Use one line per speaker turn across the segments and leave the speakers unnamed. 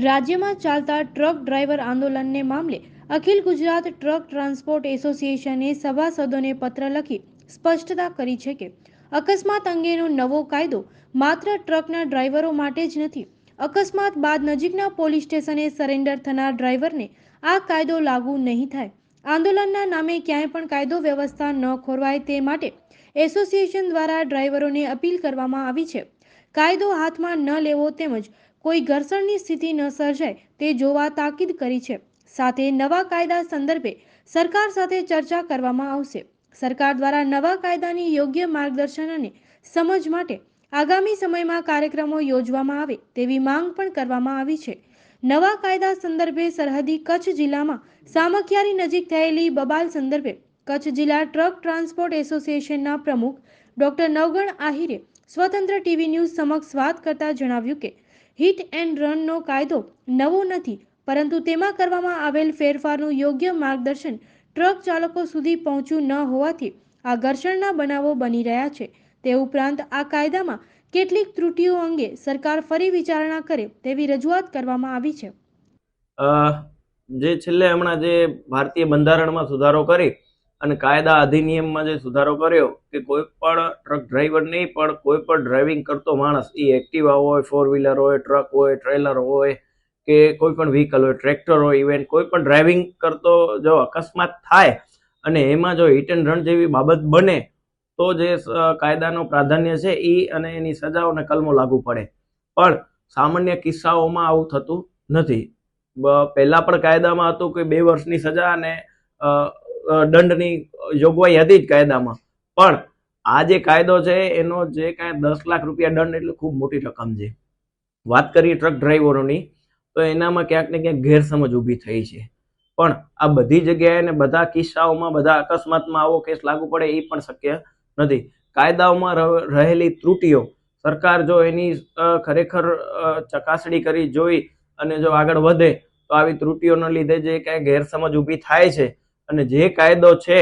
રાજ્યમાં ચાલતા truck driver આંદોલનને મામલે અખિલ ગુજરાત ટ્રક ટ્રાન્સપોર્ટ એસોસિએશને સભાસદોને પત્ર લખી સ્પષ્ટતા કરી છે કે અકસ્માત અંગેનો નવો કાયદો માત્ર ટ્રકના ડ્રાઈવરો માટે જ નથી. અકસ્માત બાદ નજીકના પોલીસ સ્ટેશને સરેન્ડર થનાર ડ્રાઈવરને આ કાયદો લાગુ નહીં થાય. આંદોલનના નામે ક્યાંય પણ કાયદો વ્યવસ્થા ન ખોરવાય તે માટે એસોસિએશન દ્વારા ડ્રાઈવરોને અપીલ કરવામાં આવી છે. કાયદો હાથમાં ન લેવો તેમજ કોઈ ઘર્ષણની સ્થિતિ ન સર્જાય તે જોવા તાકીદ કરી છે. સાથે નવા કાયદા સંદર્ભે સરકાર સાથે ચર્ચા કરવામાં આવશે. સરકાર દ્વારા નવા કાયદાની યોગ્ય માર્ગદર્શન અને સમજ માટે આગામી સમયમાં કાર્યક્રમો યોજવામાં આવે તેવી માંગ પણ કરવામાં આવી છે. નવા કાયદા સંદર્ભે સરહદી કચ્છ જિલ્લામાં સામખિયારી નજીક થયેલી બબાલ સંદર્ભે કચ્છ જિલ્લા ટ્રક ટ્રાન્સપોર્ટ એસોસિએશનના પ્રમુખ ડોક્ટર નવગણ આહિરે સ્વતંત્ર ટીવી ન્યૂઝ સમક્ષ વાત કરતા જણાવ્યું કે હિટ એન્ડ રનનો કાયદો નવો નથી, પરંતુ તેમાં કરવામાં આવેલ ફેરફારનું યોગ્ય માર્ગદર્શન ટ્રક ચાલકો સુધી પહોંચ્યું ન હોવાથી આ ઘર્ષણના બનાવો બની રહ્યા છે. તે ઉપરાંત આ કાયદામાં કેટલીક ત્રુટીઓ અંગે સરકાર ફરી વિચારણા કરે તેવી રજૂઆત કરવામાં આવી છે.
જે છેલ્લે હમણાં જે ભારતીય બંધારણમાં સુધારો કરી અને કાયદા અધિનિયમમાં જે સુધારો કર્યો કે કોઈ પણ ટ્રક ડ્રાઈવર નહીં પણ કોઈ પણ ડ્રાઇવિંગ કરતો માણસ, એ એક્ટિવા હોય, ફોર વ્હીલર હોય, ટ્રક હોય, ટ્રેલર હોય કે કોઈ પણ વ્હીકલ હોય, ટ્રેક્ટર હોય, ઇવન કોઈ પણ ડ્રાઇવિંગ કરતો જો અકસ્માત થાય અને એમાં જો હિટ એન્ડ રન જેવી બાબત બને તો જે કાયદાનું પ્રાધાન્ય છે એ અને એની સજાઓ અને કલમો લાગુ પડે. પણ સામાન્ય કિસ્સાઓમાં આવું થતું નથી. પહેલા પણ કાયદામાં હતું કે 2 વર્ષની સજા અને દંડની જોગવાઈ હતી જ કાયદામાં. પણ આ જે કાયદો છે એનો જે કાંઈ 10 લાખ રૂપિયા દંડ એટલે ખૂબ મોટી રકમ છે. વાત કરીએ ટ્રક ડ્રાઈવરોની તો એનામાં ક્યાંક ને ક્યાંક ગેરસમજ ઊભી થઈ છે. પણ આ બધી જગ્યાએ ને બધા કિસ્સાઓમાં બધા અકસ્માતમાં આવો કેસ લાગુ પડે એ પણ શક્ય નથી. કાયદાઓમાં રહેલી ત્રુટીઓ સરકાર જો એની ખરેખર ચકાસણી કરી જોઈ અને જો આગળ વધે તો આવી ત્રુટીઓના લીધે જે કાંઈ ગેરસમજ ઊભી થાય છે અને જે કાયદો છે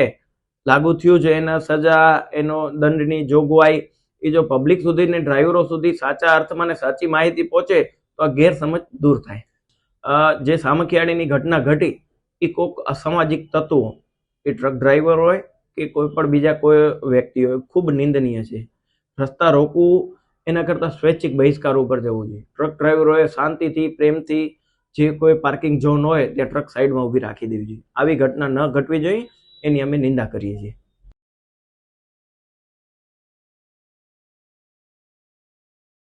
લાગુ થયું છે એના સજા, એનો દંડની જોગવાઈ એ જો પબ્લિક સુધી ને ડ્રાઈવરો સુધી સાચા અર્થમાં ને સાચી માહિતી પહોંચે તો આ ગેરસમજ દૂર થાય. જે સામખિયાળીની ઘટના ઘટી એ કોઈક અસામાજિક તત્વો, એ ટ્રક ડ્રાઈવર હોય કે કોઈ પણ બીજા કોઈ વ્યક્તિ હોય, ખૂબ નિંદનીય છે. રસ્તા રોકવું એના કરતાં સ્વૈચ્છિક બહિષ્કાર ઉપર જવું જોઈએ. ટ્રક ડ્રાઈવરોએ શાંતિથી, પ્રેમથી જે કોઈ પાર્કિંગ ઝોન હોય ત્યાં ટ્રક સાઈડમાં ઊભી રાખી દેવી જોઈએ. આવી ઘટના ન ઘટવી જોઈએ એની અમે નિંદા કરીએ છીએ.